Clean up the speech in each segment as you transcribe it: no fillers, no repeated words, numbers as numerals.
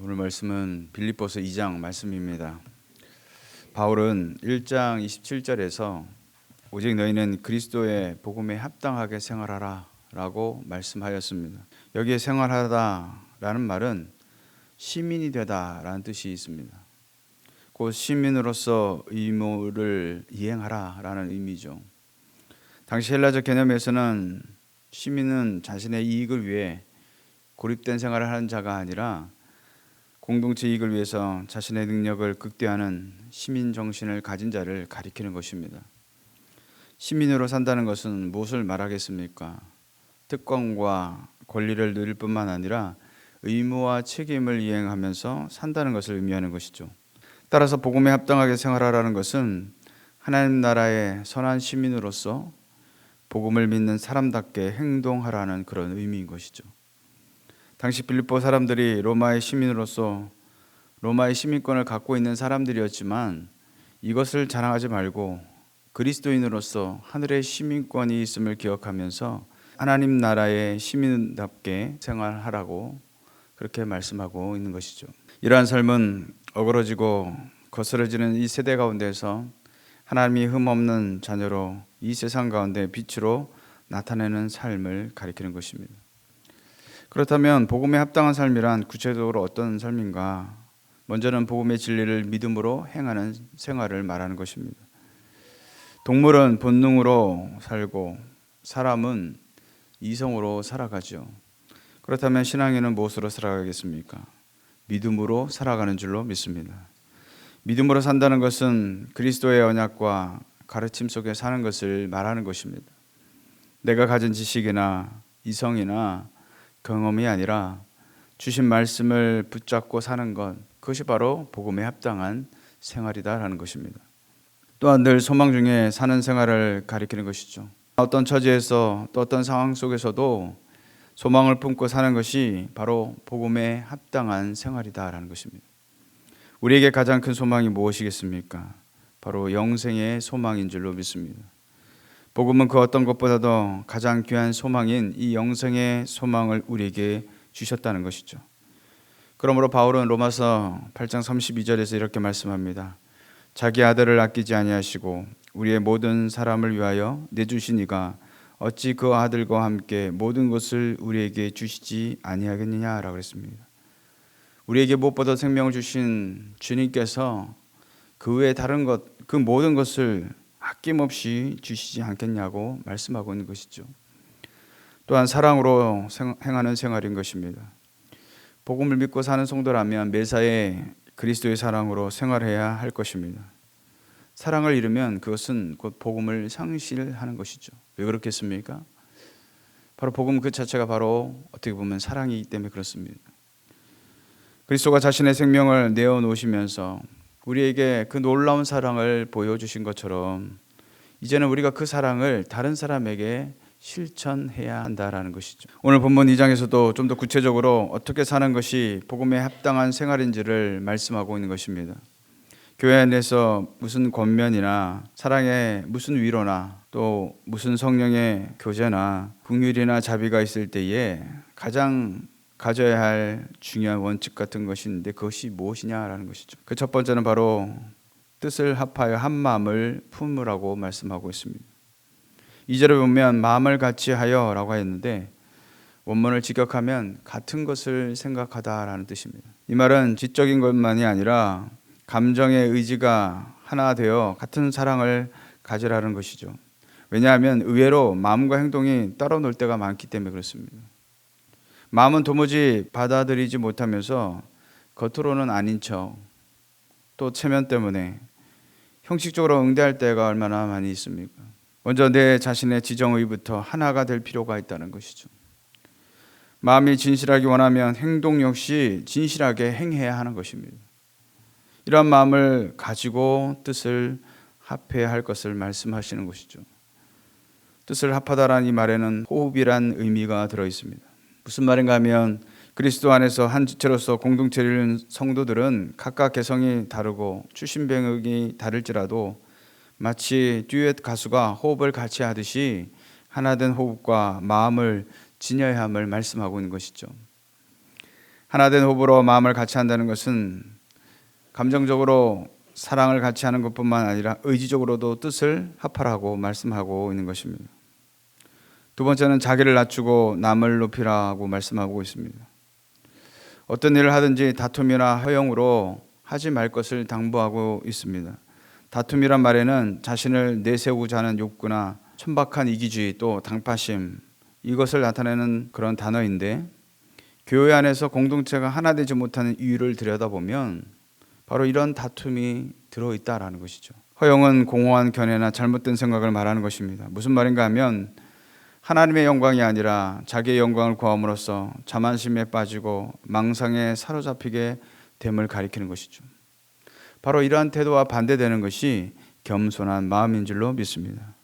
오늘 말씀은 빌립보서 2장 말씀입니다. 바울은 1장 27절에서 오직 너희는 그리스도의 복음에 합당하게 생활하라 라고 말씀하였습니다. 여기에 생활하다 라는 말은 시민이 되다 라는 뜻이 있습니다. 곧 시민으로서 의무를 이행하라 라는 의미죠. 당시 헬라적 개념에서는 시민은 자신의 이익을 위해 고립된 생활을 하는 자가 아니라 공동체 이익을 위해서 자신의 능력을 극대화하는 시민 정신을 가진 자를 가리키는 것입니다. 시민으로 산다는 것은 무엇을 말하겠습니까? 특권과 권리를 누릴 뿐만 아니라 의무와 책임을 이행하면서 산다는 것을 의미하는 것이죠. 따라서 복음에 합당하게 생활하라는 것은 하나님 나라의 선한 시민으로서 복음을 믿는 사람답게 행동하라는 그런 의미인 것이죠. 당시 빌립보 사람들이 로마의 시민으로서 로마의 시민권을 갖고 있는 사람들이었지만 이것을 자랑하지 말고 그리스도인으로서 하늘의 시민권이 있음을 기억하면서 하나님 나라의 시민답게 생활하라고 그렇게 말씀하고 있는 것이죠. 이러한 삶은 어그러지고 거스러지는 이 세대 가운데서 하나님이 흠없는 자녀로 이 세상 가운데 빛으로 나타내는 삶을 가리키는 것입니다. 그렇다면 복음에 합당한 삶이란 구체적으로 어떤 삶인가? 먼저는 복음의 진리를 믿음으로 행하는 생활을 말하는 것입니다. 동물은 본능으로 살고 사람은 이성으로 살아가죠. 그렇다면 신앙인은 무엇으로 살아가겠습니까? 믿음으로 살아가는 줄로 믿습니다. 믿음으로 산다는 것은 그리스도의 언약과 가르침 속에 사는 것을 말하는 것입니다. 내가 가진 지식이나 이성이나 경험이 아니라 주신 말씀을 붙잡고 사는 것, 그것이 바로 복음에 합당한 생활이다라는 것입니다. 또한 늘 소망 중에 사는 생활을 가리키는 것이죠. 어떤 처지에서 또 어떤 상황 속에서도 소망을 품고 사는 것이 바로 복음에 합당한 생활이다라는 것입니다. 우리에게 가장 큰 소망이 무엇이겠습니까? 바로 영생의 소망인 줄로 믿습니다. 복음은 그 어떤 것보다도 가장 귀한 소망인 이 영생의 소망을 우리에게 주셨다는 것이죠. 그러므로 바울은 로마서 8장 32절에서 이렇게 말씀합니다. 자기 아들을 아끼지 아니하시고 우리의 모든 사람을 위하여 내주신 이가 어찌 그 아들과 함께 모든 것을 우리에게 주시지 아니하겠느냐라고 했습니다. 우리에게 무엇보다 생명을 주신 주님께서 그 외에 다른 것, 그 모든 것을 아낌없이 주시지 않겠냐고 말씀하고 있는 것이죠. 또한 사랑으로 행하는 생활인 것입니다. 복음을 믿고 사는 성도라면 매사에 그리스도의 사랑으로 생활해야 할 것입니다. 사랑을 잃으면 그것은 곧 복음을 상실하는 것이죠. 왜 그렇겠습니까? 바로 복음 그 자체가 바로 어떻게 보면 사랑이기 때문에 그렇습니다. 그리스도가 자신의 생명을 내어놓으시면서 우리에게 그 놀라운 사랑을 보여주신 것처럼 이제는 우리가 그 사랑을 다른 사람에게 실천해야 한다라는 것이죠. 오늘 본문 2장에서도 좀 더 구체적으로 어떻게 사는 것이 복음에 합당한 생활인지를 말씀하고 있는 것입니다. 교회 안에서 무슨 권면이나 사랑의 무슨 위로나 또 무슨 성령의 교제나 긍휼이나 자비가 있을 때에 가장 가져야 할 중요한 원칙 같은 것이 있는데 그것이 무엇이냐라는 것이죠. 그 첫 번째는 바로 뜻을 합하여 한 마음을 품으라고 말씀하고 있습니다. 2절에 보면 마음을 같이 하여라고 했는데 원문을 직역하면 같은 것을 생각하다라는 뜻입니다. 이 말은 지적인 것만이 아니라 감정의 의지가 하나 되어 같은 사랑을 가지라는 것이죠. 왜냐하면 의외로 마음과 행동이 따로 놀 때가 많기 때문에 그렇습니다. 마음은 도무지 받아들이지 못하면서 겉으로는 아닌 척 또 체면 때문에 형식적으로 응대할 때가 얼마나 많이 있습니까? 먼저 내 자신의 지정의부터 하나가 될 필요가 있다는 것이죠. 마음이 진실하기 원하면 행동 역시 진실하게 행해야 하는 것입니다. 이러한 마음을 가지고 뜻을 합해야 할 것을 말씀하시는 것이죠. 뜻을 합하다라는 이 말에는 호흡이란 의미가 들어있습니다. 무슨 말인가 하면 그리스도 안에서 한 지체로서 공동체를 이루는 성도들은 각각 개성이 다르고 출신 배경이 다를지라도 마치 듀엣 가수가 호흡을 같이 하듯이 하나된 호흡과 마음을 지녀야 함을 말씀하고 있는 것이죠. 하나된 호흡으로 마음을 같이 한다는 것은 감정적으로 사랑을 같이 하는 것뿐만 아니라 의지적으로도 뜻을 합하라고 말씀하고 있는 것입니다. 두 번째는 자기를 낮추고 남을 높이라고 말씀하고 있습니다. 어떤 일을 하든지 다툼이나 허용으로 하지 말 것을 당부하고 있습니다. 다툼이란 말에는 자신을 내세우고자 하는 욕구나 천박한 이기주의 또 당파심, 이것을 나타내는 그런 단어인데, 교회 안에서 공동체가 하나 되지 못하는 이유를 들여다보면 바로 이런 다툼이 들어있다라는 것이죠. 허용은 공허한 견해나 잘못된 생각을 말하는 것입니다. 무슨 말인가 하면 하나님의 영광이 아니라 자기의 영광을 구함으로써 자만심에 빠지고 망상에 사로잡히게 됨을 가리키는 것이죠. 바로 이러한 태도와 반대되는 것이 겸손한 마음인 줄로 믿습니다.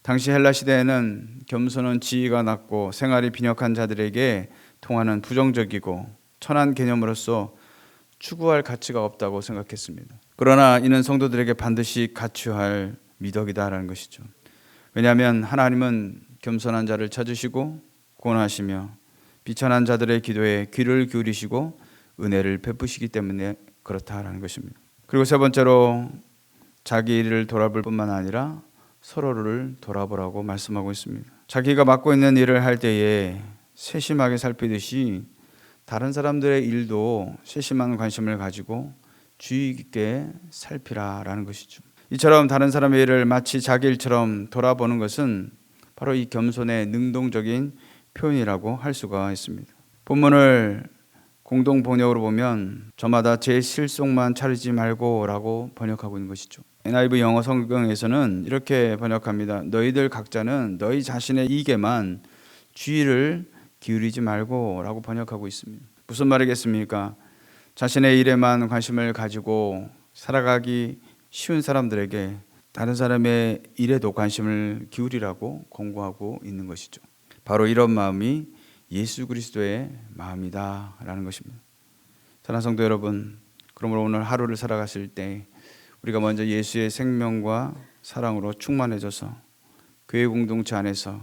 당시 헬라 시대에는 겸손은 지위가 낮고 생활이 빈약한 자들에게 통하는 부정적이고 천한 개념으로서 추구할 가치가 없다고 생각했습니다. 그러나 이는 성도들에게 반드시 갖춰야 할 미덕이다라는 것이죠. 왜냐하면 하나님은 겸손한 자를 찾으시고 구원하시며 비천한 자들의 기도에 귀를 기울이시고 은혜를 베푸시기 때문에 그렇다라는 것입니다. 그리고 세 번째로 자기 일을 돌아볼 뿐만 아니라 서로를 돌아보라고 말씀하고 있습니다. 자기가 맡고 있는 일을 할 때에 세심하게 살피듯이 다른 사람들의 일도 세심한 관심을 가지고 주의 깊게 살피라라는 것이죠. 이처럼 다른 사람의 일을 마치 자기 일처럼 돌아보는 것은 바로 이 겸손의 능동적인 표현이라고 할 수가 있습니다. 본문을 공동 번역으로 보면 저마다 제 실속만 차리지 말고 라고 번역하고 있는 것이죠. NIV 영어 성경에서는 이렇게 번역합니다. 너희들 각자는 너희 자신의 이익에만 주의를 기울이지 말고 라고 번역하고 있습니다. 무슨 말이겠습니까? 자신의 일에만 관심을 가지고 살아가기 쉬운 사람들에게 다른 사람의 일에도 관심을 기울이라고 권고하고 있는 것이죠. 바로 이런 마음이 예수 그리스도의 마음이다 라는 것입니다. 사랑하는 성도 여러분, 그러므로 오늘 하루를 살아갔을 때 우리가 먼저 예수의 생명과 사랑으로 충만해져서 교회 공동체 안에서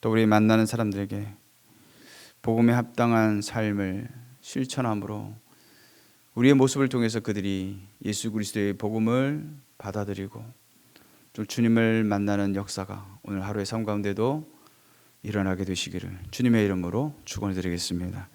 또 우리 만나는 사람들에게 복음에 합당한 삶을 실천함으로 우리의 모습을 통해서 그들이 예수 그리스도의 복음을 받아들이고 또 주님을 만나는 역사가 오늘 하루의 삶 가운데도 일어나게 되시기를 주님의 이름으로 축원드리겠습니다.